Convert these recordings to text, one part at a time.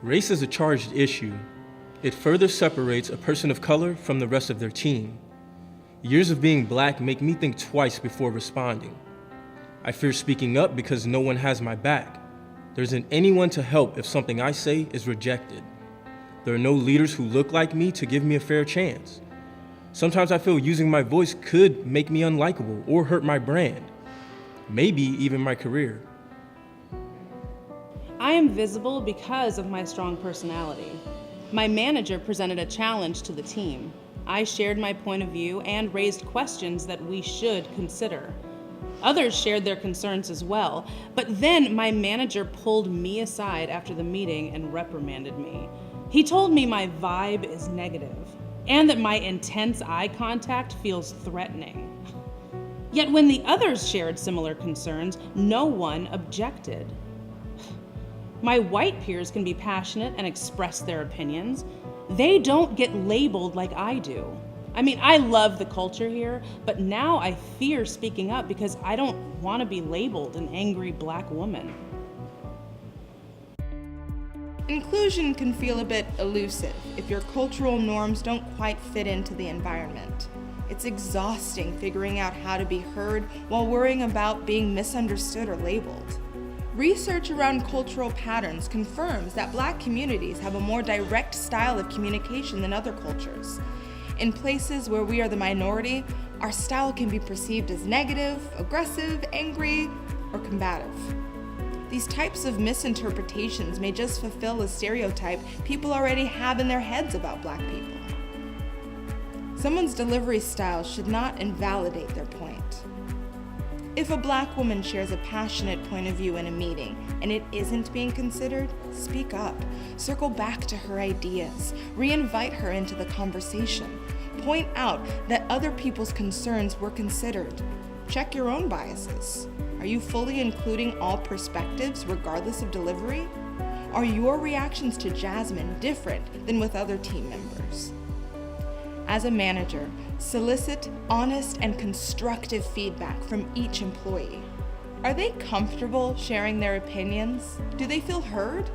Race is a charged issue. It further separates a person of color from the rest of their team. Years of being black make me think twice before responding. I fear speaking up because no one has my back. There isn't anyone to help if something I say is rejected. There are no leaders who look like me to give me a fair chance. Sometimes I feel using my voice could make me unlikable or hurt my brand, maybe even my career. I am visible because of my strong personality. My manager presented a challenge to the team. I shared my point of view and raised questions that we should consider. Others shared their concerns as well, but then my manager pulled me aside after the meeting and reprimanded me. He told me my vibe is negative and that my intense eye contact feels threatening. Yet when the others shared similar concerns, no one objected. My white peers can be passionate and express their opinions. They don't get labeled like I do. I mean, I love the culture here, but now I fear speaking up because I don't want to be labeled an angry black woman. Inclusion can feel a bit elusive if your cultural norms don't quite fit into the environment. It's exhausting figuring out how to be heard while worrying about being misunderstood or labeled. Research around cultural patterns confirms that Black communities have a more direct style of communication than other cultures. In places where we are the minority, our style can be perceived as negative, aggressive, angry, or combative. These types of misinterpretations may just fulfill a stereotype people already have in their heads about Black people. Someone's delivery style should not invalidate their point. If a Black woman shares a passionate point of view in a meeting and it isn't being considered, speak up. Circle back to her ideas. Re-invite her into the conversation. Point out that other people's concerns were considered. Check your own biases. Are you fully including all perspectives regardless of delivery? Are your reactions to Jasmine different than with other team members? As a manager, solicit honest and constructive feedback from each employee. Are they comfortable sharing their opinions? Do they feel heard?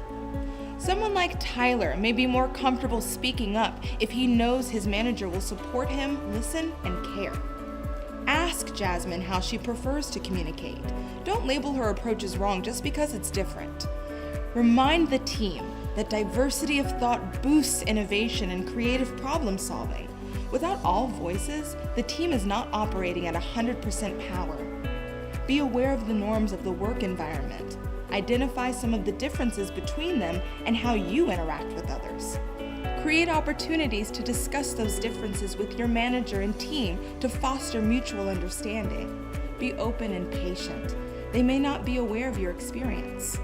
Someone like Tyler may be more comfortable speaking up if he knows his manager will support him, listen, and care. Ask Jasmine how she prefers to communicate. Don't label her approaches wrong just because it's different. Remind the team that diversity of thought boosts innovation and creative problem solving. Without all voices, the team is not operating at 100% power. Be aware of the norms of the work environment. Identify some of the differences between them and how you interact with others. Create opportunities to discuss those differences with your manager and team to foster mutual understanding. Be open and patient. They may not be aware of your experience.